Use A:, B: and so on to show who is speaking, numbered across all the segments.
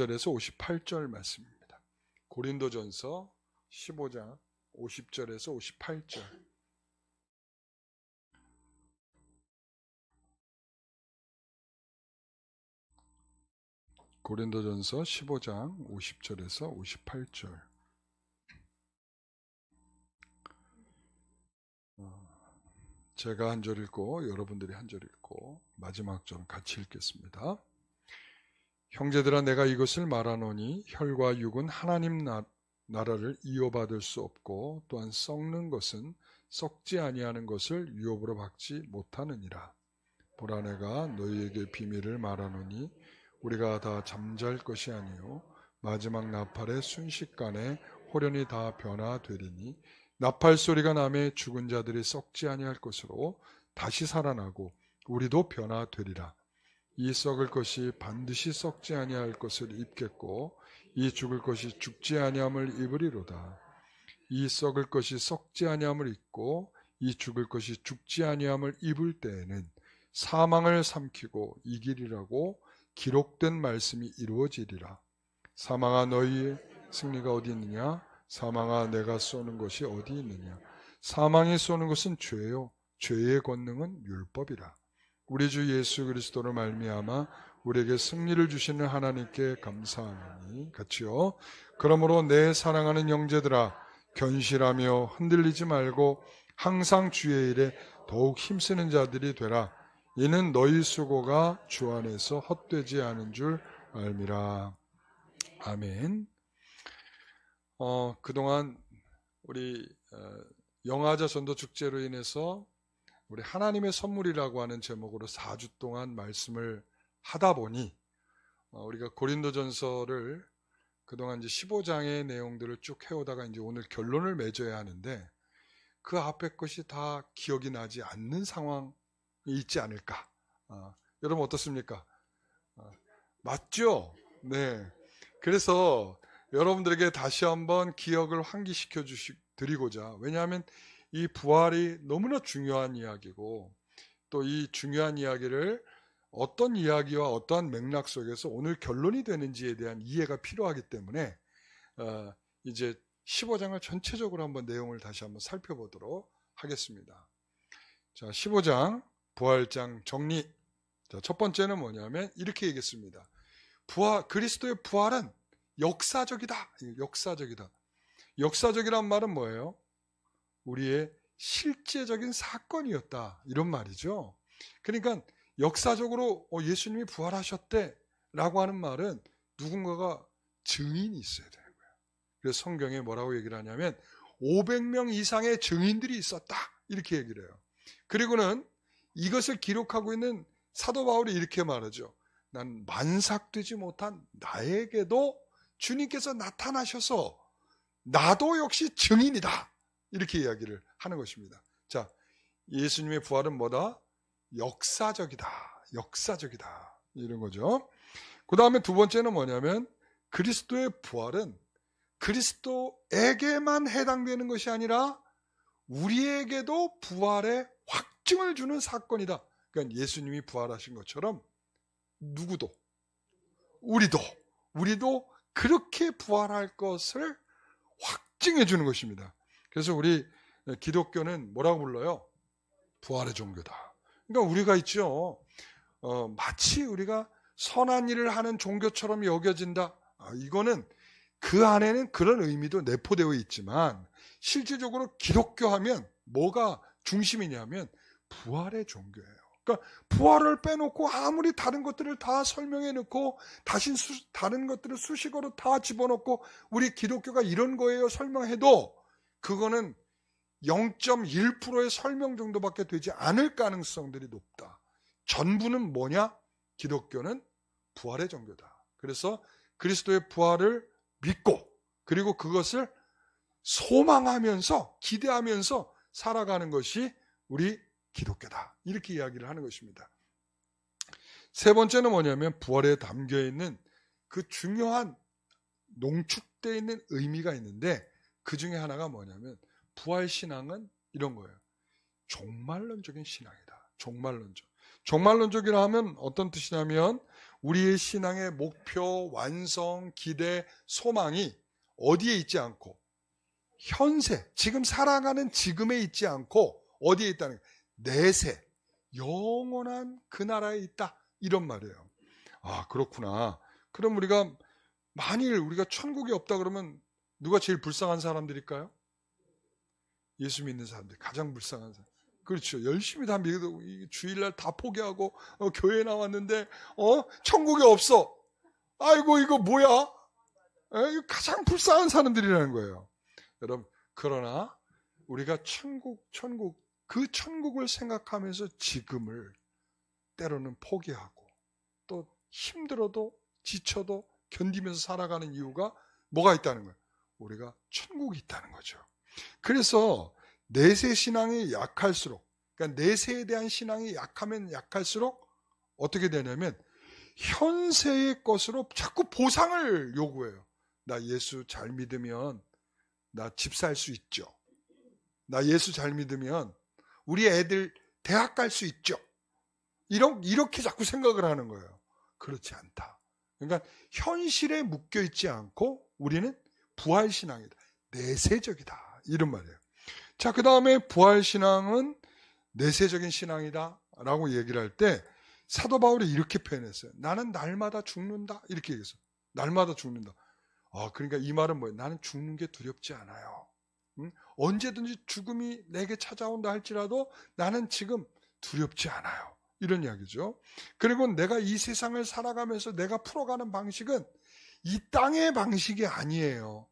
A: 50절에서 58절 말씀입니다. 고린도전서 15장 50절에서 58절. 고린도전서 15장 50절에서 58절. 제가 한 절 읽고 여러분들이 한 절 읽고 마지막 절 같이 읽겠습니다. 형제들아, 내가 이것을 말하노니 혈과 육은 하나님 나라를 이어받을 수 없고 또한 썩는 것은 썩지 아니하는 것을 유업으로 받지 못하느니라. 보라, 내가 너희에게 비밀을 말하노니 우리가 다 잠잘 것이 아니요 마지막 나팔의 순식간에 호련히 다 변화되리니 나팔 소리가 나매 죽은 자들이 썩지 아니할 것으로 다시 살아나고 우리도 변화되리라. 이 썩을 것이 반드시 썩지 아니할 것을 입겠고 이 죽을 것이 죽지 아니함을 입으리로다. 이 썩을 것이 썩지 아니함을 입고 이 죽을 것이 죽지 아니함을 입을 때에는 사망을 삼키고 이기리라고 기록된 말씀이 이루어지리라. 사망아, 너희의 승리가 어디 있느냐? 사망아, 내가 쏘는 것이 어디 있느냐? 사망이 쏘는 것은 죄요, 죄의 권능은 율법이라. 우리 주 예수 그리스도로 말미암아 우리에게 승리를 주시는 하나님께 감사하노니. 같이요. 그러므로 내 사랑하는 형제들아, 견실하며 흔들리지 말고 항상 주의 일에 더욱 힘쓰는 자들이 되라. 이는 너희 수고가 주 안에서 헛되지 않은 줄 알미라. 아멘. 그동안 우리 영아자 전도 축제로 인해서 우리 하나님의 선물이라고 하는 제목으로 4주 동안 말씀을 하다 보니 우리가 고린도전서를 그동안 이제 15장의 내용들을 쭉 해오다가 이제 오늘 결론을 맺어야 하는데 그 앞에 것이 다 기억이 나지 않는 상황이 있지 않을까? 여러분 어떻습니까? 맞죠? 네. 그래서 여러분들에게 다시 한번 기억을 환기시켜 드리고자, 왜냐하면 이 부활이 너무나 중요한 이야기고 또 이 중요한 이야기를 어떤 이야기와 어떠한 맥락 속에서 오늘 결론이 되는지에 대한 이해가 필요하기 때문에 이제 15장을 전체적으로 한번 내용을 다시 한번 살펴보도록 하겠습니다. 자, 15장 부활장 정리. 자, 첫 번째는 뭐냐면 이렇게 얘기했습니다. 그리스도의 부활은 역사적이다. 역사적이다. 역사적이란 말은 뭐예요? 우리의 실제적인 사건이었다, 이런 말이죠. 그러니까 역사적으로 예수님이 부활하셨대 라고 하는 말은 누군가가 증인이 있어야 되는 거예요. 그래서 성경에 뭐라고 얘기를 하냐면 500명 이상의 증인들이 있었다, 이렇게 얘기를 해요. 그리고는 이것을 기록하고 있는 사도 바울이 이렇게 말하죠. 난 만삭되지 못한 나에게도 주님께서 나타나셔서 나도 역시 증인이다, 이렇게 이야기를 하는 것입니다. 자, 예수님의 부활은 뭐다? 역사적이다. 역사적이다. 이런 거죠. 그 다음에 두 번째는 뭐냐면 그리스도의 부활은 그리스도에게만 해당되는 것이 아니라 우리에게도 부활의 확증을 주는 사건이다. 그러니까 예수님이 부활하신 것처럼 누구도, 우리도 그렇게 부활할 것을 확증해 주는 것입니다. 그래서 우리 기독교는 뭐라고 불러요? 부활의 종교다. 그러니까 우리가 있죠. 마치 우리가 선한 일을 하는 종교처럼 여겨진다. 이거는 그 안에는 그런 의미도 내포되어 있지만 실질적으로 기독교 하면 뭐가 중심이냐면 부활의 종교예요. 그러니까 부활을 빼놓고 아무리 다른 것들을 다 설명해 놓고 다른 것들을 수식어로 다 집어넣고 우리 기독교가 이런 거예요 설명해도 그거는 0.1%의 설명 정도밖에 되지 않을 가능성들이 높다. 전부는 뭐냐? 기독교는 부활의 종교다. 그래서 그리스도의 부활을 믿고 그리고 그것을 소망하면서 기대하면서 살아가는 것이 우리 기독교다. 이렇게 이야기를 하는 것입니다. 세 번째는 뭐냐면 부활에 담겨있는 그 중요한 농축되어 있는 의미가 있는데 그 중에 하나가 뭐냐면 부활신앙은 이런 거예요. 종말론적인 신앙이다. 종말론적. 종말론적이라 하면 어떤 뜻이냐면 우리의 신앙의 목표, 완성, 기대, 소망이 어디에 있지 않고 현세, 지금 살아가는 지금에 있지 않고 어디에 있다는 거예요? 내세, 영원한 그 나라에 있다. 이런 말이에요. 아, 그렇구나. 그럼 우리가 만일 우리가 천국이 없다 그러면 누가 제일 불쌍한 사람들일까요? 예수 믿는 사람들, 가장 불쌍한 사람. 그렇죠. 열심히 다 믿고 주일날 다 포기하고 교회 나왔는데 천국이 없어. 아이고 이거 뭐야? 가장 불쌍한 사람들이라는 거예요. 여러분, 그러나 우리가 천국 그 천국을 생각하면서 지금을 때로는 포기하고 또 힘들어도 지쳐도 견디면서 살아가는 이유가 뭐가 있다는 거예요? 우리가 천국이 있다는 거죠. 그래서 내세 신앙이 약할수록, 그러니까 내세에 대한 신앙이 약하면 약할수록 어떻게 되냐면 현세의 것으로 자꾸 보상을 요구해요. 나 예수 잘 믿으면 나 집 살 수 있죠. 나 예수 잘 믿으면 우리 애들 대학 갈 수 있죠. 이렇게 자꾸 생각을 하는 거예요. 그렇지 않다. 그러니까 현실에 묶여 있지 않고 우리는 부활신앙이다. 내세적이다. 이런 말이에요. 자, 그 다음에 부활신앙은 내세적인 신앙이다 라고 얘기를 할 때 사도 바울이 이렇게 표현했어요. 나는 날마다 죽는다. 이렇게 얘기했어요. 날마다 죽는다. 그러니까 이 말은 뭐예요? 나는 죽는 게 두렵지 않아요. 언제든지 죽음이 내게 찾아온다 할지라도 나는 지금 두렵지 않아요. 이런 이야기죠. 그리고 내가 이 세상을 살아가면서 내가 풀어가는 방식은 이 땅의 방식이 아니에요.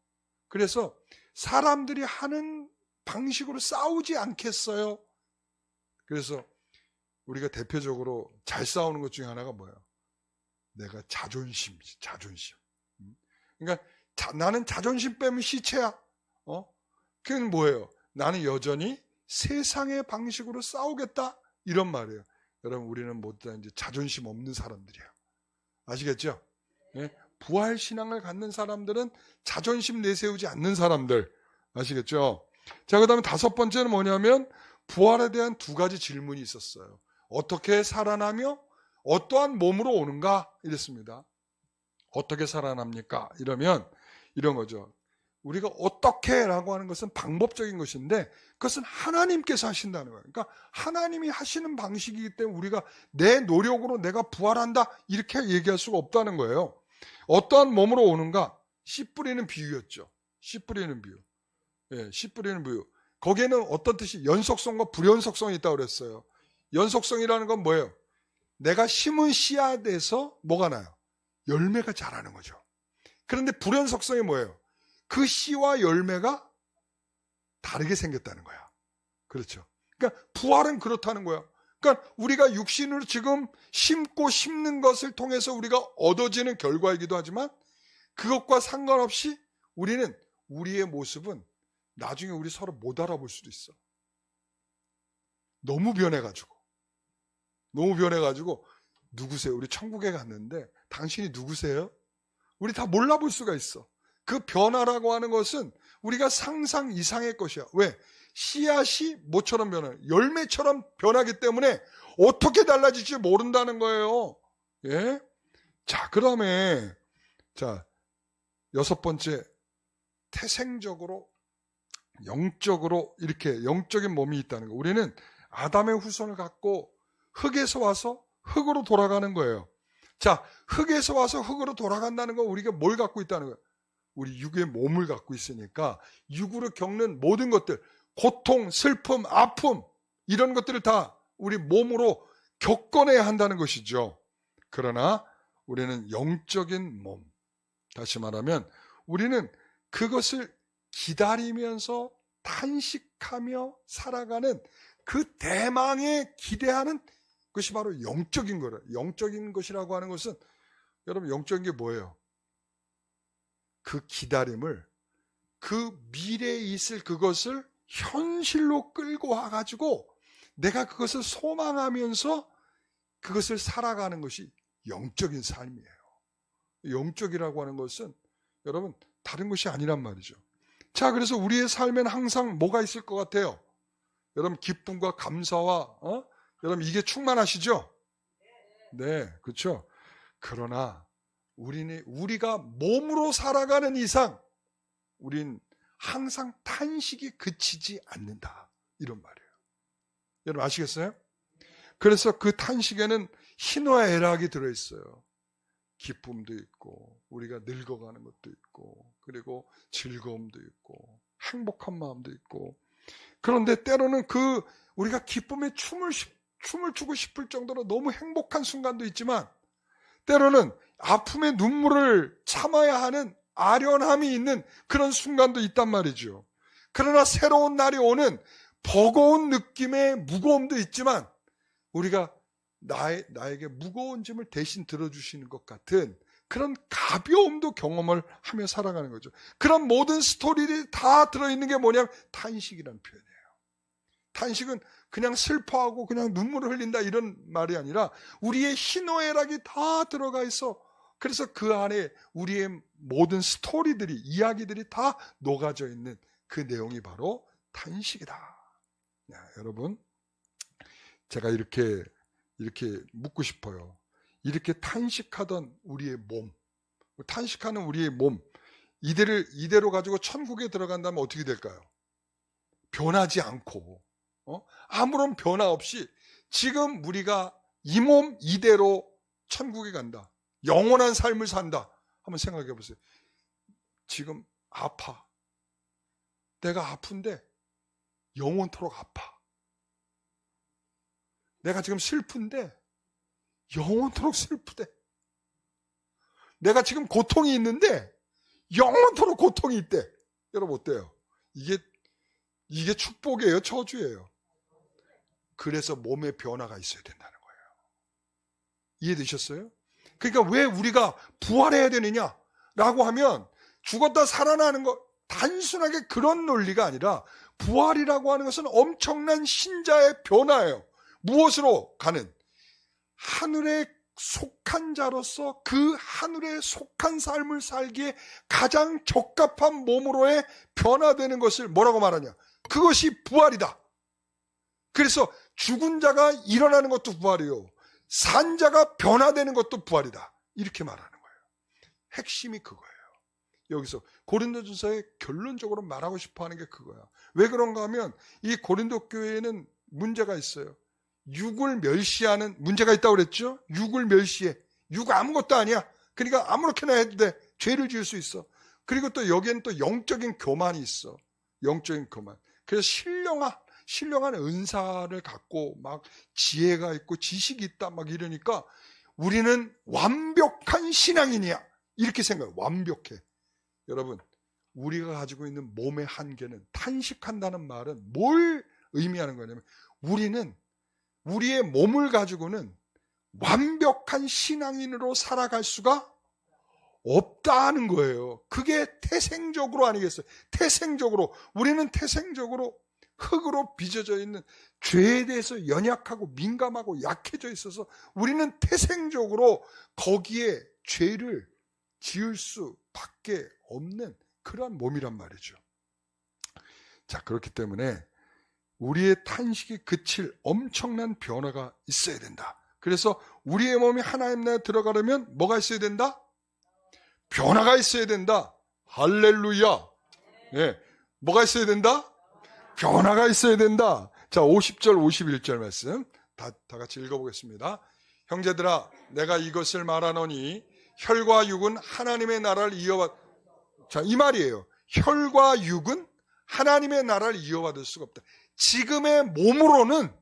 A: 그래서 사람들이 하는 방식으로 싸우지 않겠어요. 그래서 우리가 대표적으로 잘 싸우는 것 중에 하나가 뭐예요? 내가 자존심이지, 자존심. 그러니까 나는 자존심 빼면 시체야. 그건 뭐예요? 나는 여전히 세상의 방식으로 싸우겠다. 이런 말이에요. 여러분, 우리는 모두 다 이제 자존심 없는 사람들이에요. 아시겠죠? 네? 부활신앙을 갖는 사람들은 자존심 내세우지 않는 사람들. 아시겠죠? 자, 그 다음에 다섯 번째는 뭐냐면 부활에 대한 두 가지 질문이 있었어요. 어떻게 살아나며 어떠한 몸으로 오는가? 이랬습니다. 어떻게 살아납니까? 이러면 이런 거죠. 우리가 어떻게 라고 하는 것은 방법적인 것인데 그것은 하나님께서 하신다는 거예요. 그러니까 하나님이 하시는 방식이기 때문에 우리가 내 노력으로 내가 부활한다 이렇게 얘기할 수가 없다는 거예요. 어떠한 몸으로 오는가? 씨 뿌리는 비유였죠. 씨 뿌리는 비유. 예, 씨 뿌리는 비유. 거기에는 어떤 뜻이 연속성과 불연속성이 있다고 그랬어요. 연속성이라는 건 뭐예요? 내가 심은 씨앗에서 뭐가 나요? 열매가 자라는 거죠. 그런데 불연속성이 뭐예요? 그 씨와 열매가 다르게 생겼다는 거야. 그렇죠. 그러니까 부활은 그렇다는 거야. 그러니까 우리가 육신으로 지금 심고 심는 것을 통해서 우리가 얻어지는 결과이기도 하지만 그것과 상관없이 우리는 우리의 모습은 나중에 우리 서로 못 알아볼 수도 있어. 너무 변해가지고 누구세요? 우리 천국에 갔는데 당신이 누구세요? 우리 다 몰라볼 수가 있어. 그 변화라고 하는 것은 우리가 상상 이상의 것이야. 왜? 씨앗이 뭐처럼 변해요? 열매처럼 변하기 때문에 어떻게 달라질지 모른다는 거예요. 예? 자, 그 다음에 여섯 번째, 태생적으로 영적으로 이렇게 영적인 몸이 있다는 거. 우리는 아담의 후손을 갖고 흙에서 와서 흙으로 돌아가는 거예요. 자, 흙에서 와서 흙으로 돌아간다는 건 우리가 뭘 갖고 있다는 거예요? 우리 육의 몸을 갖고 있으니까 육으로 겪는 모든 것들, 고통, 슬픔, 아픔 이런 것들을 다 우리 몸으로 겪어내야 한다는 것이죠. 그러나 우리는 영적인 몸, 다시 말하면 우리는 그것을 기다리면서 탄식하며 살아가는 그 대망에 기대하는 것이 바로 영적인 거예요. 영적인 것이라고 하는 것은 여러분 영적인 게 뭐예요? 그 기다림을 그 미래에 있을 그것을 현실로 끌고 와가지고 내가 그것을 소망하면서 그것을 살아가는 것이 영적인 삶이에요. 영적이라고 하는 것은 여러분 다른 것이 아니란 말이죠. 자, 그래서 우리의 삶에는 항상 뭐가 있을 것 같아요? 여러분 기쁨과 감사와 여러분 이게 충만하시죠? 네, 그렇죠. 그러나 우리가 몸으로 살아가는 이상 우린 항상 탄식이 그치지 않는다. 이런 말이에요. 여러분 아시겠어요? 그래서 그 탄식에는 희노와 애락이 들어있어요. 기쁨도 있고 우리가 늙어가는 것도 있고 그리고 즐거움도 있고 행복한 마음도 있고, 그런데 때로는 우리가 기쁨에 춤을 추고 싶을 정도로 너무 행복한 순간도 있지만 때로는 아픔의 눈물을 참아야 하는 아련함이 있는 그런 순간도 있단 말이죠. 그러나 새로운 날이 오는 버거운 느낌의 무거움도 있지만 우리가 나에게 무거운 짐을 대신 들어주시는 것 같은 그런 가벼움도 경험을 하며 살아가는 거죠. 그런 모든 스토리들이 다 들어있는 게 뭐냐면 탄식이라는 표현이에요. 탄식은 그냥 슬퍼하고 그냥 눈물을 흘린다 이런 말이 아니라 우리의 희노애락이 다 들어가 있어. 그래서 그 안에 우리의 모든 스토리들이, 이야기들이 다 녹아져 있는 그 내용이 바로 탄식이다. 여러분, 제가 이렇게 묻고 싶어요. 이렇게 탄식하던 우리의 몸, 탄식하는 우리의 몸, 이대로 가지고 천국에 들어간다면 어떻게 될까요? 변하지 않고, 아무런 변화 없이 지금 우리가 이 몸 이대로 천국에 간다. 영원한 삶을 산다. 한번 생각해 보세요. 지금 아파. 내가 아픈데 영원토록 아파. 내가 지금 슬픈데 영원토록 슬프대. 내가 지금 고통이 있는데 영원토록 고통이 있대. 여러분 어때요? 이게 축복이에요, 저주예요? 그래서 몸에 변화가 있어야 된다는 거예요. 이해되셨어요? 그러니까 왜 우리가 부활해야 되느냐라고 하면 죽었다 살아나는 거 단순하게 그런 논리가 아니라 부활이라고 하는 것은 엄청난 신자의 변화예요. 무엇으로 가는? 하늘에 속한 자로서 그 하늘에 속한 삶을 살기에 가장 적합한 몸으로의 변화되는 것을 뭐라고 말하냐? 그것이 부활이다. 그래서 죽은 자가 일어나는 것도 부활이요, 산 자가 변화되는 것도 부활이다. 이렇게 말하는 거예요. 핵심이 그거예요. 여기서 고린도전서에 결론적으로 말하고 싶어하는 게 그거야. 왜 그런가 하면 이 고린도 교회에는 문제가 있어요. 육을 멸시하는 문제가 있다고 그랬죠. 육을 멸시해. 육 아무것도 아니야. 그러니까 아무렇게나 해도 돼. 죄를 지을 수 있어. 그리고 또 여기에는 또 영적인 교만이 있어. 영적인 교만. 그래서 신령한 은사를 갖고 막 지혜가 있고 지식이 있다 막 이러니까 우리는 완벽한 신앙인이야 이렇게 생각해요. 완벽해. 여러분, 우리가 가지고 있는 몸의 한계는, 탄식한다는 말은 뭘 의미하는 거냐면 우리는 우리의 몸을 가지고는 완벽한 신앙인으로 살아갈 수가 없다는 거예요. 그게 태생적으로 아니겠어요? 태생적으로 우리는 태생적으로 흙으로 빚어져 있는 죄에 대해서 연약하고 민감하고 약해져 있어서 우리는 태생적으로 거기에 죄를 지을 수밖에 없는 그러한 몸이란 말이죠. 자, 그렇기 때문에 우리의 탄식이 그칠 엄청난 변화가 있어야 된다. 그래서 우리의 몸이 하나님 나라에 들어가려면 뭐가 있어야 된다? 변화가 있어야 된다. 할렐루야. 네. 뭐가 있어야 된다? 변화가 있어야 된다. 자, 50절 51절 말씀 다 같이 읽어보겠습니다. 형제들아, 내가 이것을 말하노니 혈과 육은 하나님의 나라를 이어받. 자, 이 말이에요. 혈과 육은 하나님의 나라를 이어받을 수가 없다. 지금의 몸으로는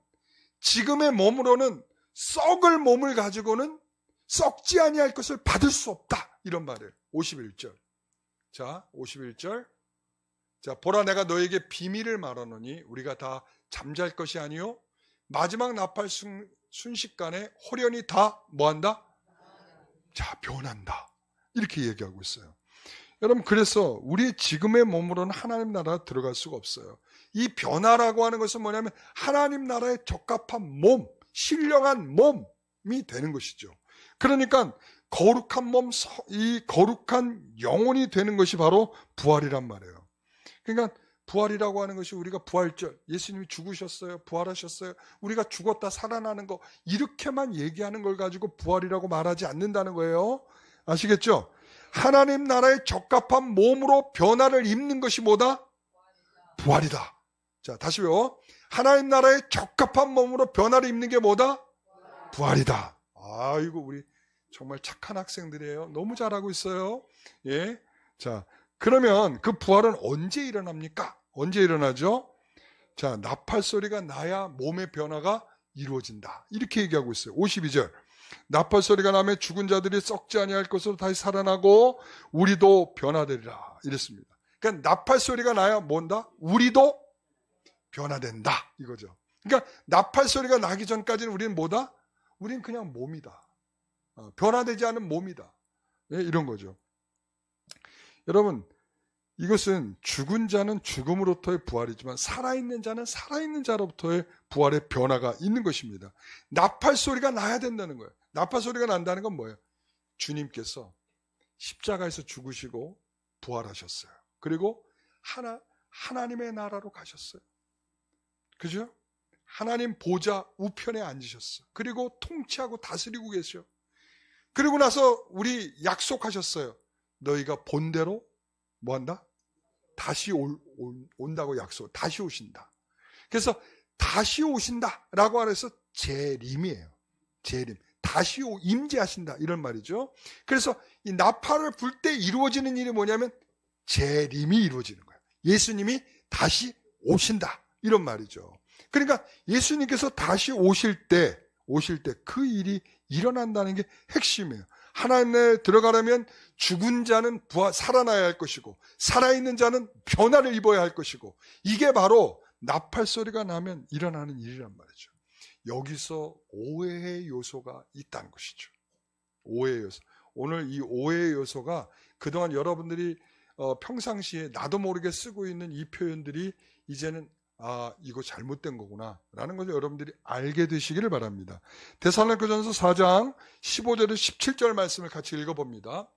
A: 썩을 몸을 가지고는 썩지 아니할 것을 받을 수 없다. 이런 말이에요. 51절. 자, 51절. 자, 보라, 내가 너에게 비밀을 말하노니 우리가 다 잠잘 것이 아니요 마지막 나팔 순식간에 호련히 다 뭐한다? 자, 변한다. 이렇게 얘기하고 있어요. 여러분, 그래서 우리 지금의 몸으로는 하나님 나라에 들어갈 수가 없어요. 이 변화라고 하는 것은 뭐냐면 하나님 나라에 적합한 몸, 신령한 몸이 되는 것이죠. 그러니까 거룩한 몸, 이 거룩한 영혼이 되는 것이 바로 부활이란 말이에요. 그러니까 부활이라고 하는 것이 우리가 부활절, 예수님이 죽으셨어요, 부활하셨어요, 우리가 죽었다 살아나는 거, 이렇게만 얘기하는 걸 가지고 부활이라고 말하지 않는다는 거예요. 아시겠죠? 하나님 나라에 적합한 몸으로 변화를 입는 것이 뭐다? 부활이다. 자, 다시 외워. 하나님 나라에 적합한 몸으로 변화를 입는 게 뭐다? 부활이다. 아이고, 우리 정말 착한 학생들이에요. 너무 잘하고 있어요. 예. 자, 그러면 그 부활은 언제 일어납니까? 언제 일어나죠? 자, 나팔 소리가 나야 몸의 변화가 이루어진다. 이렇게 얘기하고 있어요. 52절. 나팔 소리가 나면 죽은 자들이 썩지 아니할 것으로 다시 살아나고 우리도 변화되리라. 이랬습니다. 그러니까 나팔 소리가 나야 뭔다? 우리도 변화된다. 이거죠. 그러니까 나팔 소리가 나기 전까지는 우리는 뭐다? 우리는 그냥 몸이다. 변화되지 않은 몸이다. 네, 이런 거죠. 여러분, 이것은 죽은 자는 죽음으로부터의 부활이지만 살아있는 자는 살아있는 자로부터의 부활의 변화가 있는 것입니다. 나팔 소리가 나야 된다는 거예요. 나팔 소리가 난다는 건 뭐예요? 주님께서 십자가에서 죽으시고 부활하셨어요. 그리고 하나님의 나라로 가셨어요. 그죠? 하나님 보좌 우편에 앉으셨어요. 그리고 통치하고 다스리고 계셔. 그리고 나서 우리 약속하셨어요. 너희가 본대로 뭐한다? 다시 온다고 약속. 다시 오신다. 그래서 다시 오신다라고 해서 재림이에요. 재림. 다시 임재하신다 이런 말이죠. 그래서 이 나팔을 불 때 이루어지는 일이 뭐냐면 재림이 이루어지는 거예요. 예수님이 다시 오신다 이런 말이죠. 그러니까 예수님께서 다시 오실 때 그 일이 일어난다는 게 핵심이에요. 하나님에 들어가려면 죽은 자는 살아나야 할 것이고 살아있는 자는 변화를 입어야 할 것이고 이게 바로 나팔 소리가 나면 일어나는 일이란 말이죠. 여기서 오해의 요소가 있다는 것이죠. 오해의 요소. 오늘 이 오해의 요소가 그동안 여러분들이 평상시에 나도 모르게 쓰고 있는 이 표현들이 이제는 이거 잘못된 거구나 라는 것을 여러분들이 알게 되시기를 바랍니다. 데살로니가전서 4장 15절에서 17절 말씀을 같이 읽어봅니다.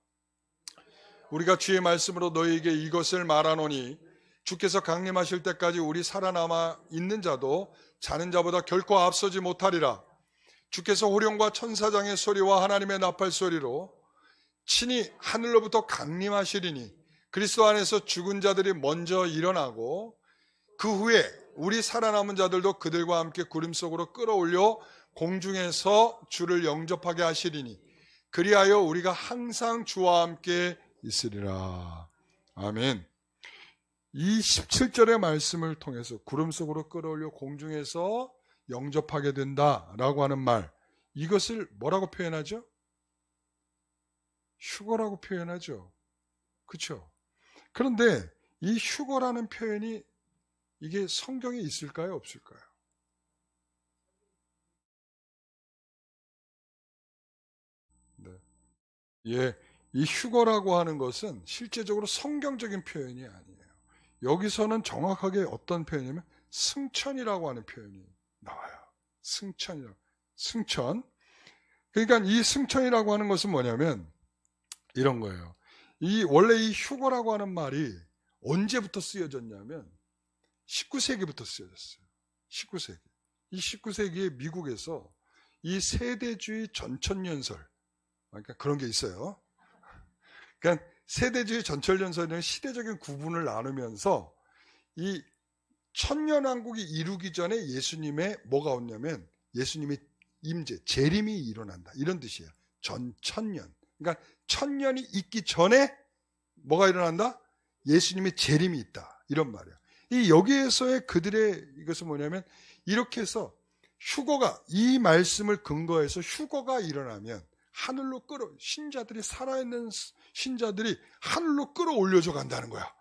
A: 우리가 주의 말씀으로 너희에게 이것을 말하노니 주께서 강림하실 때까지 우리 살아남아 있는 자도 자는 자보다 결코 앞서지 못하리라. 주께서 호령과 천사장의 소리와 하나님의 나팔 소리로 친히 하늘로부터 강림하시리니 그리스도 안에서 죽은 자들이 먼저 일어나고 그 후에 우리 살아남은 자들도 그들과 함께 구름 속으로 끌어올려 공중에서 주를 영접하게 하시리니 그리하여 우리가 항상 주와 함께 있으리라. 아멘. 이 17절의 말씀을 통해서 구름 속으로 끌어올려 공중에서 영접하게 된다라고 하는 말, 이것을 뭐라고 표현하죠? 휴거라고 표현하죠. 그렇죠? 그런데 이 휴거라는 표현이 이게 성경에 있을까요? 없을까요? 네. 예, 이 휴거라고 하는 것은 실제적으로 성경적인 표현이 아니에요. 여기서는 정확하게 어떤 표현이냐면 승천이라고 하는 표현이 나와요. 승천이라고. 승천. 그러니까 이 승천이라고 하는 것은 뭐냐면 이런 거예요. 원래 이 휴거라고 하는 말이 언제부터 쓰여졌냐면 19세기부터 쓰여졌어요. 19세기. 이 19세기에 미국에서 이 세대주의 전천연설, 그러니까 그런 게 있어요. 그러니까 세대주의 전천연설은 시대적인 구분을 나누면서 이 천년왕국이 이루기 전에 예수님의 뭐가 왔냐면 예수님의 임재, 재림이 일어난다. 이런 뜻이에요. 전천년. 그러니까 천년이 있기 전에 뭐가 일어난다? 예수님의 재림이 있다. 이런 말이에요. 이 여기에서의 그들의 이것은 뭐냐면 이렇게 해서 휴거가 이 말씀을 근거해서 휴거가 일어나면 하늘로 신자들이 살아있는 신자들이 하늘로 끌어올려져 간다는 거야.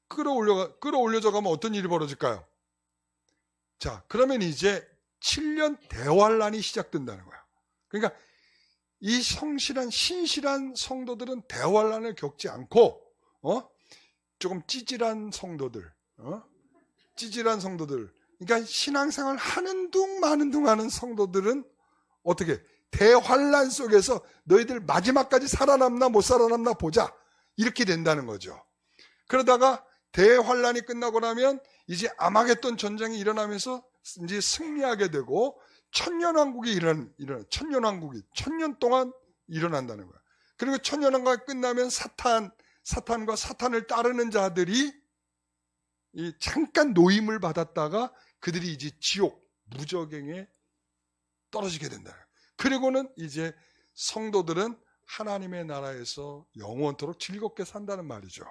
A: 끌어올려져 가면 어떤 일이 벌어질까요? 자, 그러면 이제 7년 대환란이 시작된다는 거야. 그러니까 이 신실한 성도들은 대환란을 겪지 않고 조금 찌질한 성도들, 그러니까 신앙생활 하는 둥 마는 둥 하는 성도들은 어떻게 대환란 속에서 너희들 마지막까지 살아남나 못 살아남나 보자 이렇게 된다는 거죠. 그러다가 대환란이 끝나고 나면 이제 아마겟돈 전쟁이 일어나면서 이제 승리하게 되고 천년왕국이 천년왕국이 천년 동안 일어난다는 거야. 그리고 천년왕국이 끝나면 사탄과 사탄을 따르는 자들이 잠깐 노임을 받았다가 그들이 이제 지옥 무저갱에 떨어지게 된다. 그리고는 이제 성도들은 하나님의 나라에서 영원토록 즐겁게 산다는 말이죠.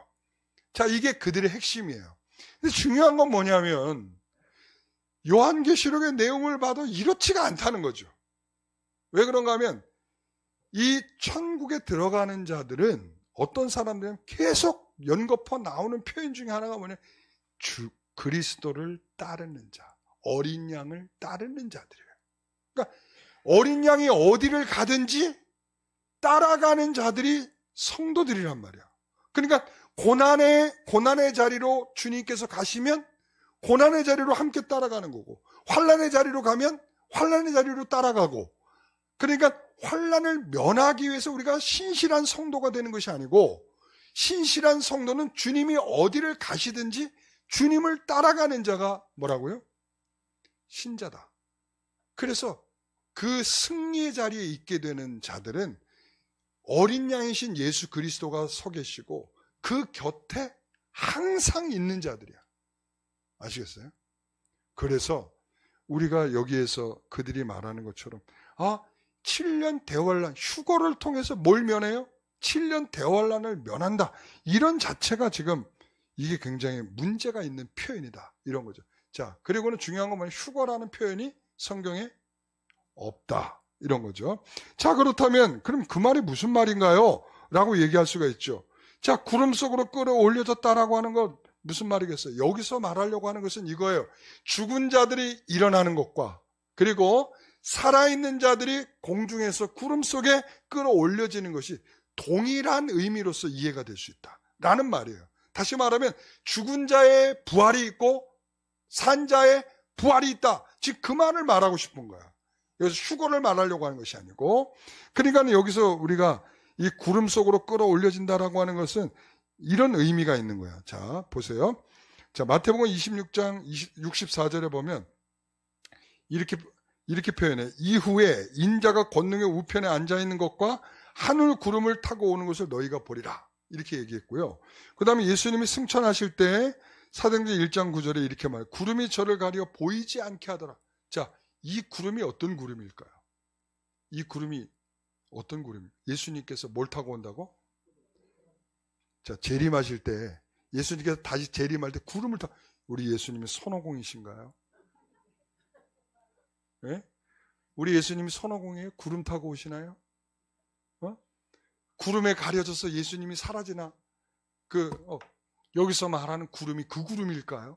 A: 자, 이게 그들의 핵심이에요. 근데 중요한 건 뭐냐면 요한계시록의 내용을 봐도 이렇지가 않다는 거죠. 왜 그런가 하면 이 천국에 들어가는 자들은 어떤 사람들은 계속 연거푸 나오는 표현 중에 하나가 뭐냐, 주 그리스도를 따르는 자, 어린 양을 따르는 자들이에요. 그러니까 어린 양이 어디를 가든지 따라가는 자들이 성도들이란 말이야. 그러니까 고난의 자리로 주님께서 가시면 고난의 자리로 함께 따라가는 거고, 환난의 자리로 가면 환난의 자리로 따라가고, 그러니까 환난을 면하기 위해서 우리가 신실한 성도가 되는 것이 아니고, 신실한 성도는 주님이 어디를 가시든지 주님을 따라가는 자가 뭐라고요? 신자다. 그래서 그 승리의 자리에 있게 되는 자들은 어린 양이신 예수 그리스도가 서 계시고 그 곁에 항상 있는 자들이야. 아시겠어요? 그래서 우리가 여기에서 그들이 말하는 것처럼 7년 대환란, 휴거를 통해서 뭘 면해요? 7년 대환란을 면한다. 이런 자체가 지금 이게 굉장히 문제가 있는 표현이다. 이런 거죠. 자, 그리고는 중요한 건 뭐냐면 휴거라는 표현이 성경에 없다. 이런 거죠. 자, 그렇다면 그럼 그 말이 무슨 말인가요? 라고 얘기할 수가 있죠. 자, 구름 속으로 끌어올려졌다라고 하는 것 무슨 말이겠어요? 여기서 말하려고 하는 것은 이거예요. 죽은 자들이 일어나는 것과 그리고 살아있는 자들이 공중에서 구름 속에 끌어올려지는 것이 동일한 의미로서 이해가 될 수 있다라는 말이에요. 다시 말하면 죽은 자의 부활이 있고 산 자의 부활이 있다. 즉 그 말을 말하고 싶은 거야. 여기서 휴거를 말하려고 하는 것이 아니고, 그러니까 여기서 우리가 이 구름 속으로 끌어올려진다라고 하는 것은 이런 의미가 있는 거야. 자, 보세요. 자, 마태복음 26장 64절에 보면 이렇게 표현해. 이후에 인자가 권능의 우편에 앉아 있는 것과 하늘 구름을 타고 오는 것을 너희가 보리라. 이렇게 얘기했고요. 그 다음에 예수님이 승천하실 때 사도행전 1장 9절에 이렇게 말해요. 구름이 저를 가려 보이지 않게 하더라. 자, 이 구름이 어떤 구름일까요? 이 구름이 어떤 구름이에요? 예수님께서 뭘 타고 온다고? 자, 재림하실 때 예수님께서 다시 재림할 때 구름을 타. 우리 예수님이 손오공이신가요? 네? 우리 예수님이 손오공이에요? 구름 타고 오시나요? 구름에 가려져서 예수님이 사라지나? 여기서 말하는 구름이 그 구름일까요?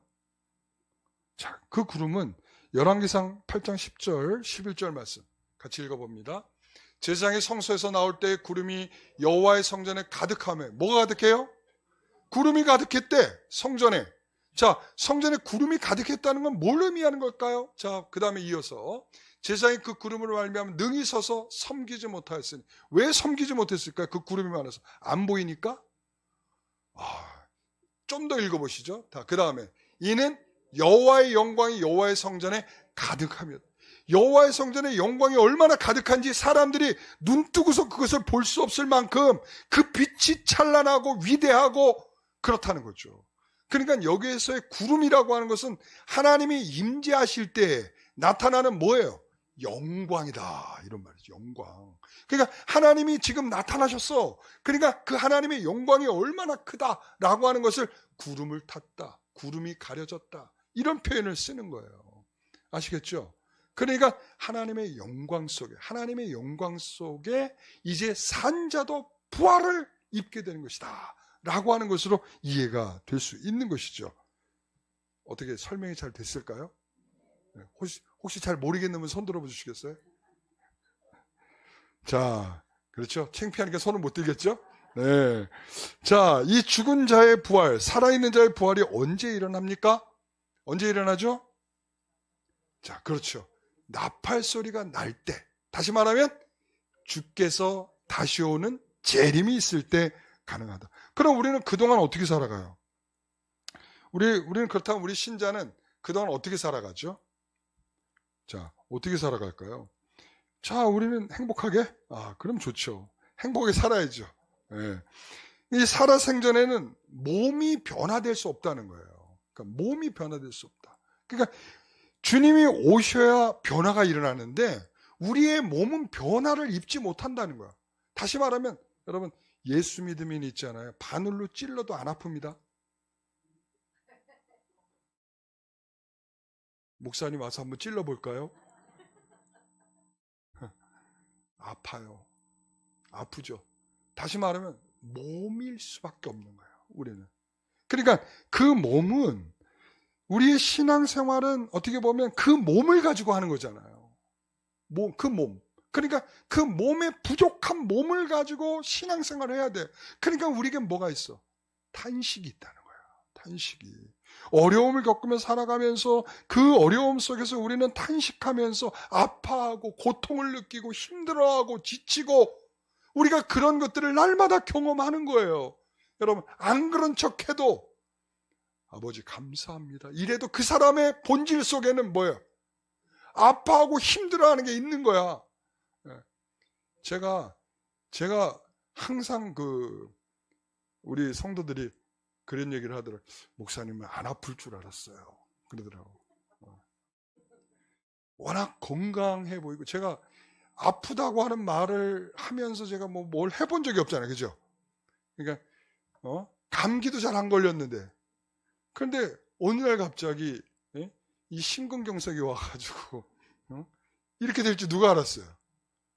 A: 자, 그 구름은 열왕기상 8장 10절, 11절 말씀 같이 읽어봅니다. 제사장이 성소에서 나올 때 구름이 여호와의 성전에 가득하며, 뭐가 가득해요? 구름이 가득했대, 성전에. 자, 성전에 구름이 가득했다는 건 뭘 의미하는 걸까요? 자, 그 다음에 이어서 제사장이 그 구름으로 말미암아 능히 서서 섬기지 못하였으니. 왜 섬기지 못했을까요? 그 구름이 많아서. 안 보이니까? 좀 더 읽어보시죠. 그 다음에 이는 여호와의 영광이 여호와의 성전에 가득하며, 여호와의 성전에 영광이 얼마나 가득한지 사람들이 눈 뜨고서 그것을 볼 수 없을 만큼 그 빛이 찬란하고 위대하고 그렇다는 거죠. 그러니까 여기에서의 구름이라고 하는 것은 하나님이 임재하실 때 나타나는 뭐예요? 영광이다, 이런 말이죠. 영광. 그러니까 하나님이 지금 나타나셨어. 그러니까 그 하나님의 영광이 얼마나 크다라고 하는 것을 구름을 탔다, 구름이 가려졌다, 이런 표현을 쓰는 거예요. 아시겠죠? 그러니까 하나님의 영광 속에 이제 산자도 부활을 입게 되는 것이다 라고 하는 것으로 이해가 될 수 있는 것이죠. 어떻게 설명이 잘 됐을까요? 혹시 잘 모르겠는 분 손 들어 주시겠어요? 자, 그렇죠. 창피하니까 손을 못 들겠죠? 네. 자, 이 죽은 자의 부활, 살아있는 자의 부활이 언제 일어납니까? 언제 일어나죠? 자, 그렇죠. 나팔 소리가 날 때, 다시 말하면 주께서 다시 오는 재림이 있을 때 가능하다. 그럼 우리는 그동안 어떻게 살아가요? 우리는 그렇다면 우리 신자는 그동안 어떻게 살아가죠? 자, 어떻게 살아갈까요? 자, 우리는 행복하게? 그럼 좋죠. 행복하게 살아야죠. 예. 이 살아생전에는 몸이 변화될 수 없다는 거예요. 그러니까 몸이 변화될 수 없다. 그러니까 주님이 오셔야 변화가 일어나는데 우리의 몸은 변화를 입지 못한다는 거야. 다시 말하면 여러분, 예수 믿음인 있잖아요. 바늘로 찔러도 안 아픕니다. 목사님 와서 한번 찔러볼까요? 아파요. 아프죠. 다시 말하면 몸일 수밖에 없는 거예요. 우리는. 그러니까 그 몸은 우리의 신앙생활은 어떻게 보면 그 몸을 가지고 하는 거잖아요. 그 몸. 그러니까 그 몸의 부족한 몸을 가지고 신앙생활을 해야 돼. 그러니까 우리에게 뭐가 있어? 탄식이 있다는 거야. 탄식이. 어려움을 겪으면서 살아가면서 그 어려움 속에서 우리는 탄식하면서 아파하고 고통을 느끼고 힘들어하고 지치고 우리가 그런 것들을 날마다 경험하는 거예요. 여러분, 안 그런 척해도 아버지 감사합니다. 이래도 그 사람의 본질 속에는 뭐예요? 아파하고 힘들어하는 게 있는 거야. 제가 항상 우리 성도들이 그런 얘기를 하더라고요. 목사님은 안 아플 줄 알았어요. 그러더라고요. 워낙 건강해 보이고 제가 아프다고 하는 말을 하면서 제가 뭘 해본 적이 없잖아요. 그죠? 그러니까 감기도 잘 안 걸렸는데 그런데 어느 날 갑자기 이 심근경색이 와가지고 이렇게 될 줄 누가 알았어요?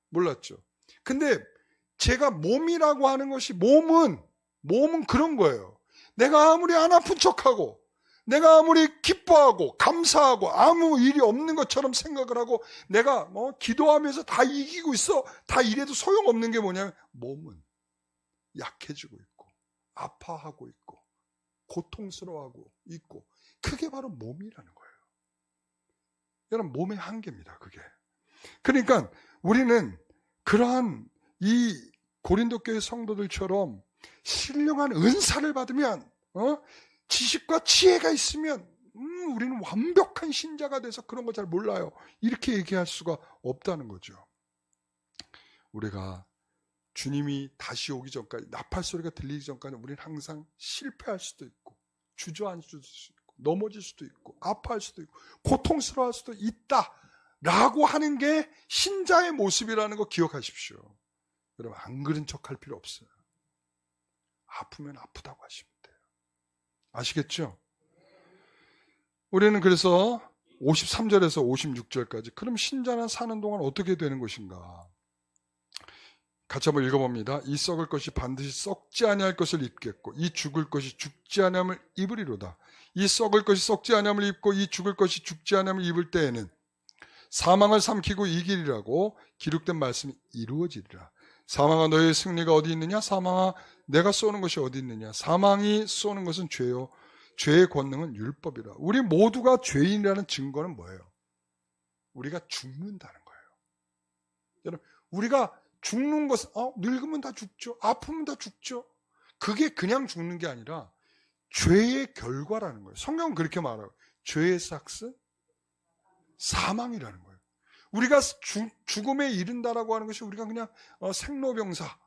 A: 몰랐죠. 근데 제가 몸이라고 하는 것이 몸은 그런 거예요. 내가 아무리 안 아픈 척하고 내가 아무리 기뻐하고 감사하고 아무 일이 없는 것처럼 생각을 하고 내가 기도하면서 다 이기고 있어. 다 이래도 소용없는 게 뭐냐면 몸은 약해지고 있고 아파하고 있고 고통스러워하고 있고 그게 바로 몸이라는 거예요. 여러분 몸의 한계입니다. 그게. 그러니까 우리는 그러한 이 고린도 교회 성도들처럼 신령한 은사를 받으면 지식과 지혜가 있으면 우리는 완벽한 신자가 돼서 그런 거 잘 몰라요. 이렇게 얘기할 수가 없다는 거죠. 우리가 주님이 다시 오기 전까지 나팔 소리가 들리기 전까지 우리는 항상 실패할 수도 있고 주저앉을 수도 있고 넘어질 수도 있고 아파할 수도 있고 고통스러워할 수도 있다라고 하는 게 신자의 모습이라는 거 기억하십시오. 여러분 안 그런 척할 필요 없어요. 아프면 아프다고 하시면 돼요. 아시겠죠? 우리는 그래서 53절에서 56절까지 그럼 신자는 사는 동안 어떻게 되는 것인가? 같이 한번 읽어봅니다. 이 썩을 것이 반드시 썩지 아니할 것을 입겠고 이 죽을 것이 죽지 아니함을 입으리로다. 이 썩을 것이 썩지 아니함을 입고 이 죽을 것이 죽지 아니함을 입을 때에는 사망을 삼키고 이기리라고 기록된 말씀이 이루어지리라. 사망아 너의 승리가 어디 있느냐? 사망아 내가 쏘는 것이 어디 있느냐? 사망이 쏘는 것은 죄요 죄의 권능은 율법이라. 우리 모두가 죄인이라는 증거는 뭐예요? 우리가 죽는다는 거예요. 여러분 우리가 죽는 것은 늙으면 다 죽죠. 아프면 다 죽죠. 그게 그냥 죽는 게 아니라 죄의 결과라는 거예요. 성경은 그렇게 말하고 죄의 삭스 사망이라는 거예요. 우리가 죽음에 이른다라고 하는 것이 우리가 그냥 생로병사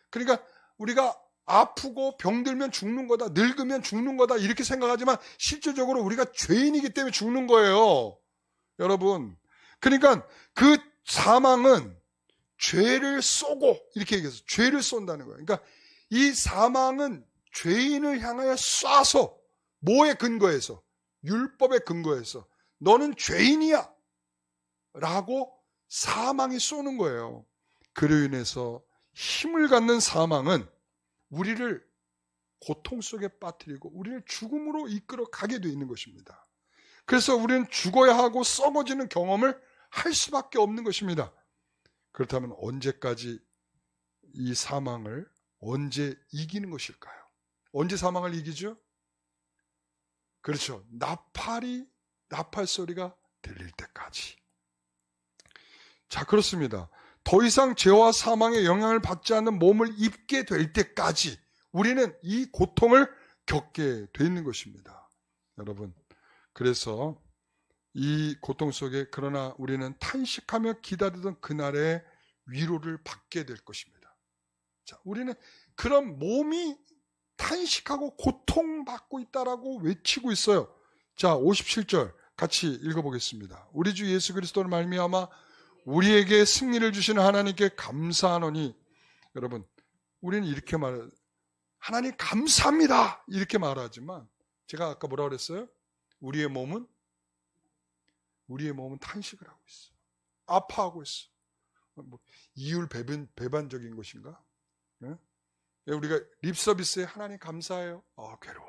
A: 그러니까 우리가 아프고 병들면 죽는 거다 늙으면 죽는 거다 이렇게 생각하지만 실질적으로 우리가 죄인이기 때문에 죽는 거예요. 여러분 그러니까 그 사망은 죄를 쏘고 이렇게 얘기해서 죄를 쏜다는 거예요. 그러니까 이 사망은 죄인을 향하여 쏴서 뭐에 근거해서 율법에 근거해서 너는 죄인이야 라고 사망이 쏘는 거예요. 그로 인해서 힘을 갖는 사망은 우리를 고통 속에 빠뜨리고 우리를 죽음으로 이끌어 가게 되어 있는 것입니다. 그래서 우리는 죽어야 하고 썩어지는 경험을 할 수밖에 없는 것입니다. 그렇다면 언제까지 이 사망을 언제 이기는 것일까요? 언제 사망을 이기죠? 그렇죠. 나팔 소리가 들릴 때까지. 자, 그렇습니다. 더 이상 죄와 사망의 영향을 받지 않는 몸을 입게 될 때까지 우리는 이 고통을 겪게 돼 있는 것입니다. 여러분, 그래서 이 고통 속에 그러나 우리는 탄식하며 기다리던 그날의 위로를 받게 될 것입니다. 자, 우리는 그런 몸이 탄식하고 고통받고 있다라고 외치고 있어요. 자, 57절 같이 읽어보겠습니다. 우리 주 예수 그리스도를 말미암아 우리에게 승리를 주시는 하나님께 감사하노니. 여러분, 우리는 이렇게 말해요. 하나님 감사합니다 이렇게 말하지만 제가 아까 뭐라고 그랬어요? 우리의 몸은 탄식을 하고 있어. 아파하고 있어. 뭐 이율 배반적인 것인가? 네? 우리가 립 서비스에 하나님 감사해요. 괴로워.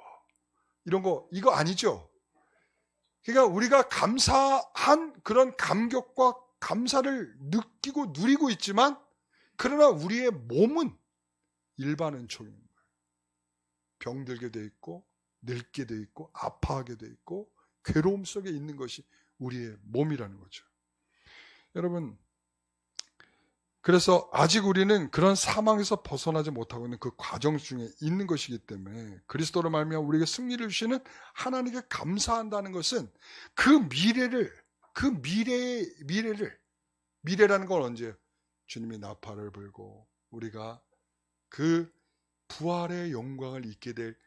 A: 이런 거 이거 아니죠. 그러니까 우리가 감사한 그런 감격과 감사를 느끼고 누리고 있지만 그러나 우리의 몸은 일반 은총인 거예요. 병들게 돼 있고 늙게 돼 있고 아파하게 돼 있고 괴로움 속에 있는 것이 우리의 몸이라는 거죠. 여러분, 그래서 아직 우리는 그런 사망에서 벗어나지 못하고 있는 그 과정 중에 있는 것이기 때문에 그리스도로 말미암아 우리에게 승리를 주시는 하나님께 감사한다는 것은 그 미래라는 건 언제예요? 주님이 나팔을 불고 우리가 그 부활의 영광을 잊게 될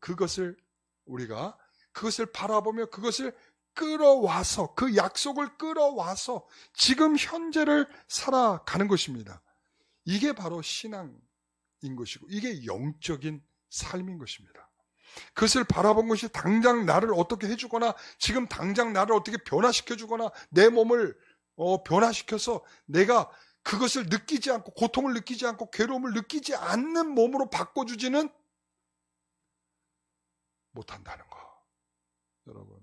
A: 그것을 우리가 그것을 바라보며 그것을 끌어와서 그 약속을 끌어와서 지금 현재를 살아가는 것입니다. 이게 바로 신앙인 것이고 이게 영적인 삶인 것입니다. 그것을 바라본 것이 당장 나를 어떻게 해주거나 지금 당장 나를 어떻게 변화시켜주거나 내 몸을 변화시켜서 내가 그것을 느끼지 않고 고통을 느끼지 않고 괴로움을 느끼지 않는 몸으로 바꿔주지는 못한다는 거. 여러분,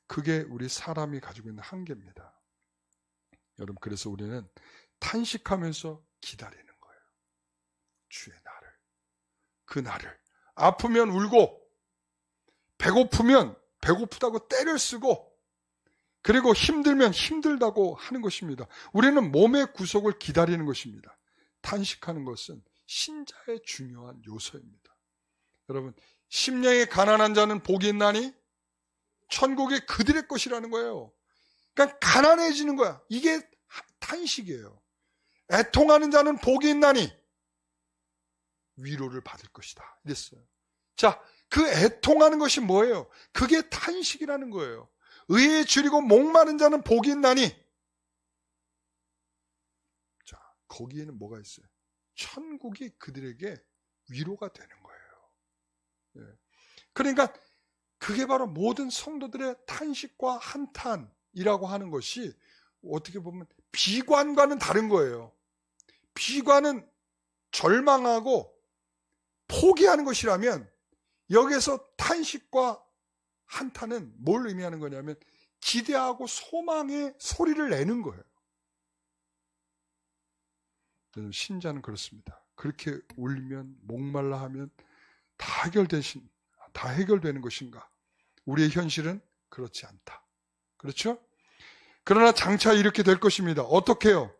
A: 그게 우리 사람이 가지고 있는 한계입니다. 여러분, 그래서 우리는 탄식하면서 기다리는 거예요. 주의 날을. 그 날을. 아프면 울고 배고프면 배고프다고 때를 쓰고 그리고 힘들면 힘들다고 하는 것입니다. 우리는 몸의 구속을 기다리는 것입니다. 탄식하는 것은 신자의 중요한 요소입니다. 여러분, 심령이 가난한 자는 복이 있나니 천국이 그들의 것이라는 거예요. 그러니까 가난해지는 거야. 이게 탄식이에요. 애통하는 자는 복이 있나니 위로를 받을 것이다. 이랬어요. 자, 그 애통하는 것이 뭐예요? 그게 탄식이라는 거예요. 의에 줄이고 목마른 자는 복이 있나니. 자, 거기에는 뭐가 있어요? 천국이 그들에게 위로가 되는 거예요. 예. 그러니까 그게 바로 모든 성도들의 탄식과 한탄이라고 하는 것이 어떻게 보면 비관과는 다른 거예요. 비관은 절망하고 포기하는 것이라면 여기서 탄식과 한탄은 뭘 의미하는 거냐면 기대하고 소망의 소리를 내는 거예요. 신자는 그렇습니다. 그렇게 울면 목말라 하면 다 해결되는 것인가? 우리의 현실은 그렇지 않다. 그렇죠? 그러나 장차 이렇게 될 것입니다. 어떻게 해요?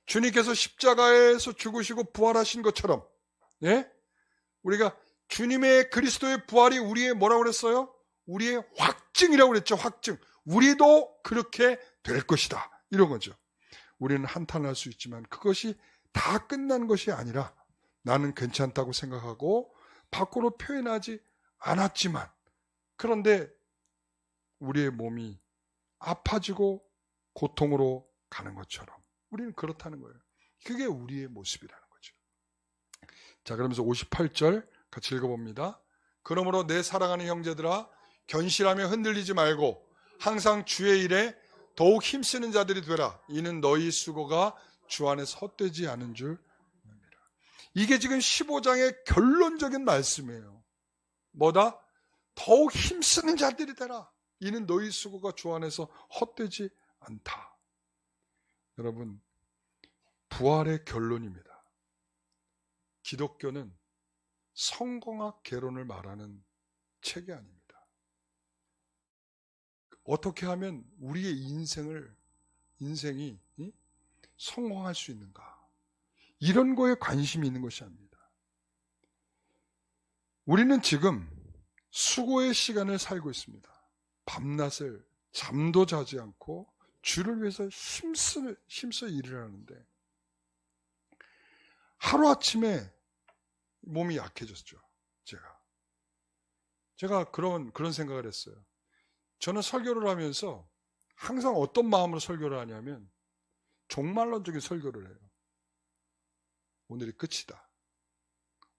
A: 주님께서 십자가에서 죽으시고 부활하신 것처럼, 예? 우리가 주님의 그리스도의 부활이 우리의 뭐라고 그랬어요? 우리의 확증이라고 그랬죠. 확증. 우리도 그렇게 될 것이다. 이런 거죠. 우리는 한탄할 수 있지만 그것이 다 끝난 것이 아니라 나는 괜찮다고 생각하고 밖으로 표현하지 않았지만 그런데 우리의 몸이 아파지고 고통으로 가는 것처럼 우리는 그렇다는 거예요. 그게 우리의 모습이라는 거죠. 자, 그러면서 58절 같이 읽어봅니다. 그러므로 내 사랑하는 형제들아 견실하며 흔들리지 말고 항상 주의 일에 더욱 힘쓰는 자들이 되라. 이는 너희 수고가 주 안에서 헛되지 않은 줄 압니다. 이게 지금 15장의 결론적인 말씀이에요. 뭐다? 더욱 힘쓰는 자들이 되라. 이는 너희 수고가 주 안에서 헛되지 않다. 여러분, 부활의 결론입니다. 기독교는 성공학 개론을 말하는 책이 아닙니다. 어떻게 하면 우리의 인생이 성공할 수 있는가? 이런 거에 관심이 있는 것이 아닙니다. 우리는 지금 수고의 시간을 살고 있습니다. 밤낮을 잠도 자지 않고 주를 위해서 힘써 일을 하는데 하루아침에 몸이 약해졌죠. 제가 그런 생각을 했어요. 저는 설교를 하면서 항상 어떤 마음으로 설교를 하냐면 종말론적인 설교를 해요. 오늘이 끝이다.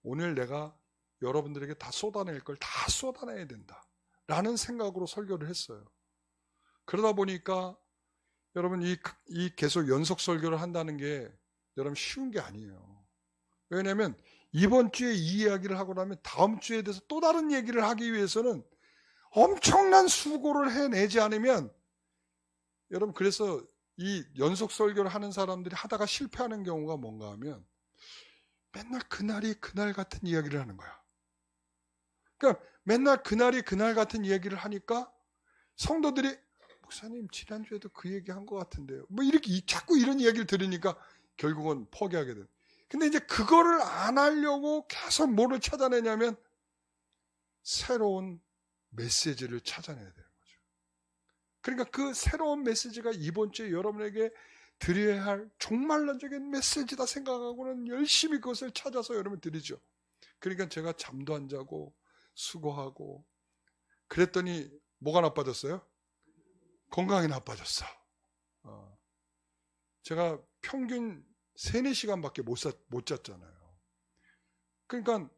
A: 오늘 내가 여러분들에게 다 쏟아낼 걸 다 쏟아내야 된다. 라는 생각으로 설교를 했어요. 그러다 보니까 여러분 이 계속 연속 설교를 한다는 게 여러분 쉬운 게 아니에요. 왜냐하면 이번 주에 이 이야기를 하고 나면 다음 주에 대해서 또 다른 얘기를 하기 위해서는 엄청난 수고를 해내지 않으면 여러분 그래서 이 연속 설교를 하는 사람들이 하다가 실패하는 경우가 뭔가 하면 맨날 그날이 그날 같은 이야기를 하는 거야. 그러니까 맨날 그날이 그날 같은 이야기를 하니까 성도들이 목사님 지난주에도 그 얘기 한 것 같은데요. 뭐 이렇게 자꾸 이런 이야기를 들으니까 결국은 포기하게 돼. 근데 이제 그거를 안 하려고 계속 뭐를 찾아내냐면 새로운 메시지를 찾아내야 되는 거죠. 그러니까 그 새로운 메시지가 이번 주에 여러분에게 드려야 할 종말론적인 메시지다 생각하고는 열심히 그것을 찾아서 여러분 드리죠. 그러니까 제가 잠도 안 자고 수고하고 그랬더니 뭐가 나빠졌어요? 건강이 나빠졌어. 제가 평균 3-4시간밖에 못 잤잖아요. 그러니까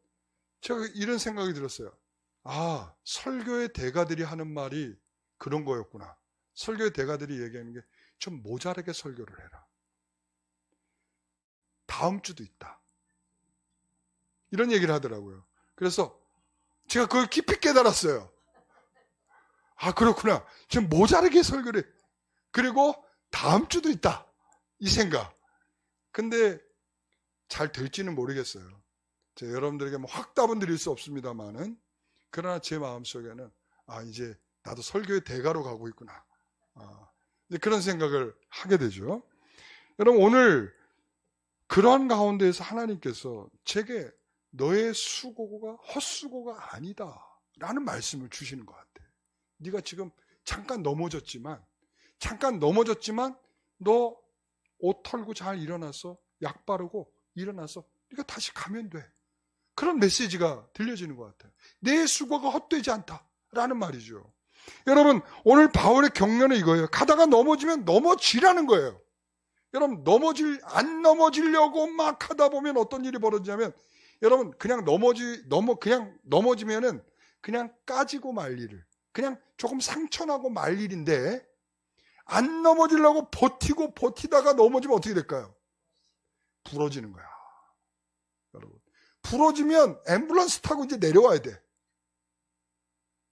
A: 제가 이런 생각이 들었어요. 아, 설교의 대가들이 하는 말이 그런 거였구나. 설교의 대가들이 얘기하는 게 좀 모자라게 설교를 해라. 다음 주도 있다. 이런 얘기를 하더라고요. 그래서 제가 그걸 깊이 깨달았어요. 아, 그렇구나. 좀 모자라게 설교를 해. 그리고 다음 주도 있다. 이 생각. 근데 잘 될지는 모르겠어요. 제가 여러분들에게 뭐 확답은 드릴 수 없습니다만은 그러나 제 마음속에는 아, 이제 나도 설교의 대가로 가고 있구나. 그런 생각을 하게 되죠. 여러분 오늘 그러한 가운데에서 하나님께서 제게 너의 수고가 헛수고가 아니다 라는 말씀을 주시는 것 같아요. 네가 지금 잠깐 넘어졌지만 너 옷 털고 잘 일어나서 약 바르고 일어나서 네가 다시 가면 돼. 그런 메시지가 들려지는 것 같아요. 내 수고가 헛되지 않다라는 말이죠. 여러분 오늘 바울의 격려는 이거예요. 가다가 넘어지면 넘어지라는 거예요. 여러분 안 넘어지려고 막 하다 보면 어떤 일이 벌어지냐면 여러분 그냥 넘어지면은 그냥 까지고 말 일을 그냥 조금 상처나고 말 일인데 안 넘어지려고 버티다가 넘어지면 어떻게 될까요? 부러지는 거야. 여러분 부러지면 앰뷸런스 타고 이제 내려와야 돼.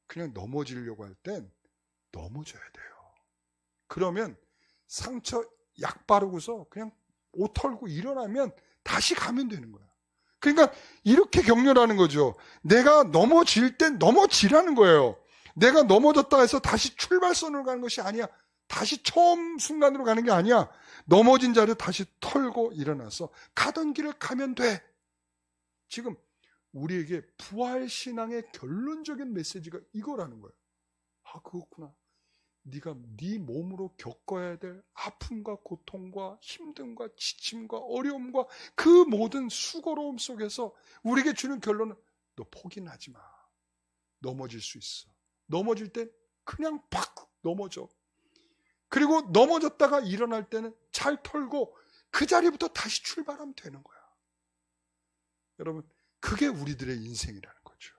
A: 그냥 넘어지려고 할 땐 넘어져야 돼요. 그러면 상처 약 바르고서 그냥 옷 털고 일어나면 다시 가면 되는 거야. 그러니까 이렇게 격려하는 거죠. 내가 넘어질 땐 넘어지라는 거예요. 내가 넘어졌다 해서 다시 출발선으로 가는 것이 아니야. 다시 처음 순간으로 가는 게 아니야. 넘어진 자리에 다시 털고 일어나서 가던 길을 가면 돼. 지금 우리에게 부활신앙의 결론적인 메시지가 이거라는 거예요. 아, 그렇구나. 네가 네 몸으로 겪어야 될 아픔과 고통과 힘듦과 지침과 어려움과 그 모든 수고로움 속에서 우리에게 주는 결론은 너 포기는 하지 마. 넘어질 수 있어. 넘어질 때 그냥 팍 넘어져. 그리고 넘어졌다가 일어날 때는 잘 털고 그 자리부터 다시 출발하면 되는 거야. 여러분 그게 우리들의 인생이라는 거죠.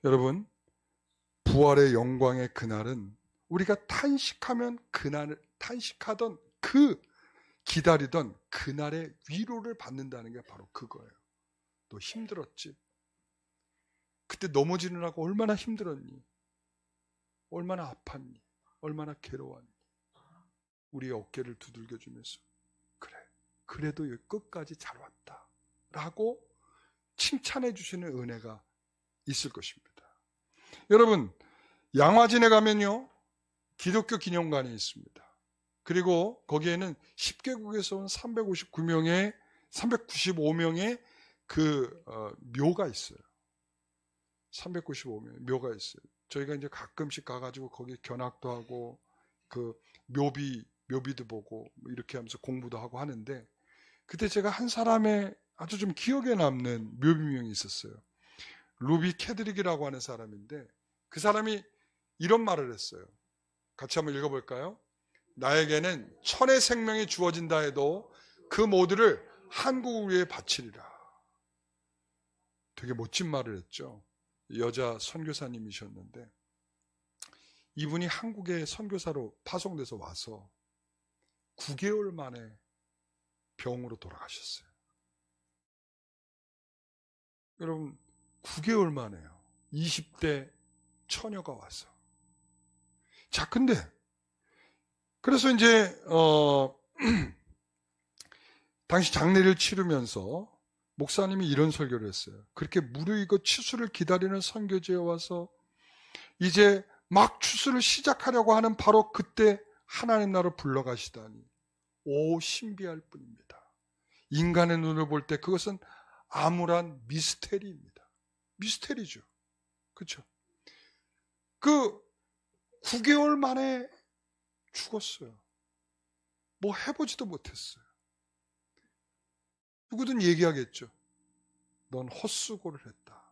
A: 여러분 부활의 영광의 그날은 우리가 탄식하던 기다리던 그날의 위로를 받는다는 게 바로 그거예요. 너 힘들었지? 그때 넘어지느라고 얼마나 힘들었니? 얼마나 아팠니? 얼마나 괴로웠니? 우리의 어깨를 두들겨주면서 그래, 그래도 여기 끝까지 잘 왔다 라고 칭찬해 주시는 은혜가 있을 것입니다. 여러분 양화진에 가면요 기독교 기념관이 있습니다. 그리고 거기에는 10개국에서 온 395명의 그 묘가 있어요. 395명 묘가 있어요. 저희가 이제 가끔씩 가가지고 거기 견학도 하고 그 묘비도 보고 이렇게 하면서 공부도 하고 하는데, 그때 제가 한 사람의 아주 좀 기억에 남는 묘비명이 있었어요. 루비 캐드릭이라고 하는 사람인데, 그 사람이 이런 말을 했어요. 같이 한번 읽어볼까요? 나에게는 천의 생명이 주어진다 해도 그 모두를 한국을 위해 바치리라. 되게 멋진 말을 했죠. 여자 선교사님이셨는데, 이분이 한국에 선교사로 파송돼서 와서 9개월 만에 병으로 돌아가셨어요. 여러분, 9개월 만에요. 20대 처녀가 와서. 자, 근데 그래서 이제 당시 장례를 치르면서 목사님이 이런 설교를 했어요. 그렇게 무르익어 추수를 기다리는 선교지에 와서 이제 막 추수를 시작하려고 하는 바로 그때 하나님 나라로 불러가시다니, 오, 신비할 뿐입니다. 인간의 눈을 볼 때 그것은 암울한 미스테리입니다. 미스테리죠. 그렇죠? 그 9개월 만에 죽었어요. 뭐 해보지도 못했어요. 누구든 얘기하겠죠. 넌 헛수고를 했다.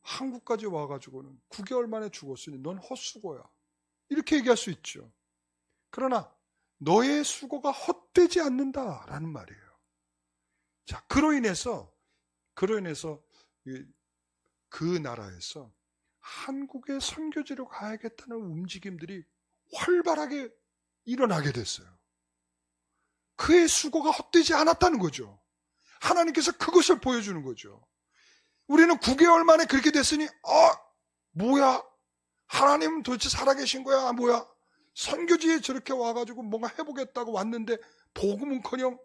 A: 한국까지 와가지고는 9개월 만에 죽었으니 넌 헛수고야. 이렇게 얘기할 수 있죠. 그러나 너의 수고가 헛되지 않는다라는 말이에요. 자, 그로 인해서 그 나라에서 한국의 선교지로 가야겠다는 움직임들이 활발하게 일어나게 됐어요. 그의 수고가 헛되지 않았다는 거죠. 하나님께서 그것을 보여주는 거죠. 우리는 9개월 만에 그렇게 됐으니 뭐야? 하나님은 도대체 살아계신 거야? 뭐야? 선교지에 저렇게 와가지고 뭔가 해보겠다고 왔는데 복음은커녕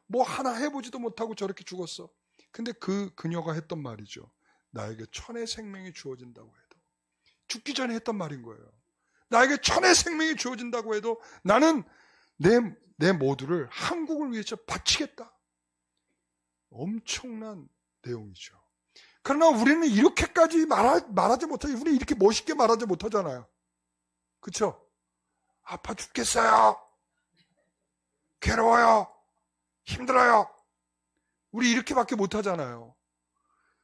A: 뭐 하나 해보지도 못하고 저렇게 죽었어. 근데 그녀가 했던 말이죠. 나에게 천의 생명이 주어진다고 해도, 죽기 전에 했던 말인 거예요. 나에게 천의 생명이 주어진다고 해도 나는 내 모두를 한국을 위해서 바치겠다. 엄청난 내용이죠. 그러나 우리는 이렇게까지 말하지 못하죠. 우리는 이렇게 멋있게 말하지 못하잖아요. 그렇죠? 아파 죽겠어요. 괴로워요. 힘들어요. 우리 이렇게밖에 못하잖아요.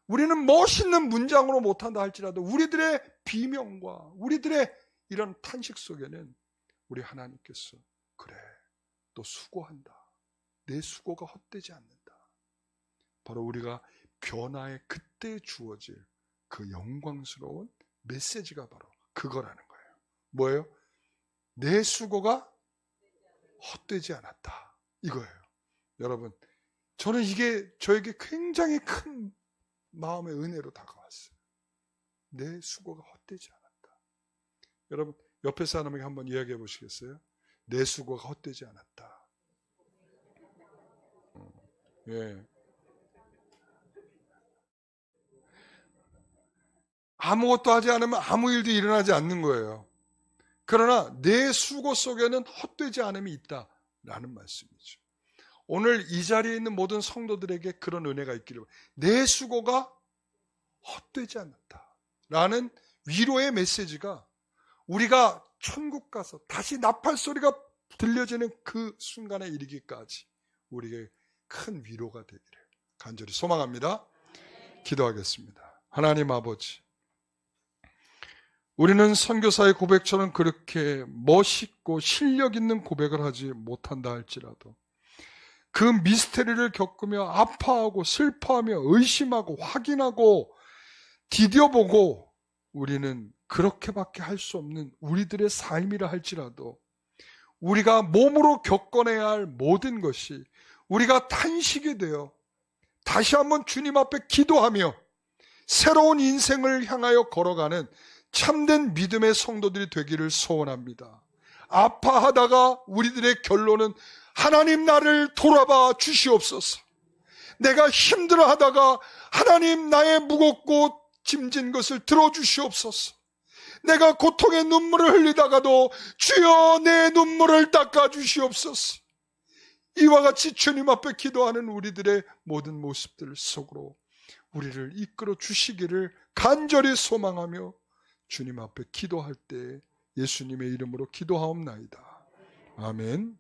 A: 우리는 멋있는 문장으로 못한다 할지라도 우리들의 비명과 우리들의 이런 탄식 속에는 우리 하나님께서 그래, 또 수고한다. 내 수고가 헛되지 않는다. 바로 우리가 변화의 그때 주어질 그 영광스러운 메시지가 바로 그거라는 거예요. 뭐예요? 내 수고가 헛되지 않았다. 이거예요. 여러분, 저는 이게 저에게 굉장히 큰 마음의 은혜로 다가왔어요. 내 수고가 헛되지 않았다. 여러분, 옆에 사람에게 한번 이야기해 보시겠어요? 내 수고가 헛되지 않았다. 예. 아무것도 하지 않으면 아무 일도 일어나지 않는 거예요. 그러나 내 수고 속에는 헛되지 않음이 있다라는 말씀이죠. 오늘 이 자리에 있는 모든 성도들에게 그런 은혜가 있기를, 내 수고가 헛되지 않았다라는 위로의 메시지가 우리가 천국 가서 다시 나팔 소리가 들려지는 그 순간에 이르기까지 우리에게 큰 위로가 되기를 간절히 소망합니다. 기도하겠습니다. 하나님 아버지, 우리는 선교사의 고백처럼 그렇게 멋있고 실력 있는 고백을 하지 못한다 할지라도 그 미스테리를 겪으며 아파하고 슬퍼하며 의심하고 확인하고 디뎌보고 우리는 그렇게밖에 할 수 없는 우리들의 삶이라 할지라도 우리가 몸으로 겪어내야 할 모든 것이 우리가 탄식이 되어 다시 한번 주님 앞에 기도하며 새로운 인생을 향하여 걸어가는 참된 믿음의 성도들이 되기를 소원합니다. 아파하다가 우리들의 결론은 하나님 나를 돌아봐 주시옵소서. 내가 힘들어하다가 하나님 나의 무겁고 짐진 것을 들어주시옵소서. 내가 고통의 눈물을 흘리다가도 주여 내 눈물을 닦아주시옵소서. 이와 같이 주님 앞에 기도하는 우리들의 모든 모습들 속으로 우리를 이끌어 주시기를 간절히 소망하며 주님 앞에 기도할 때 예수님의 이름으로 기도하옵나이다. 아멘.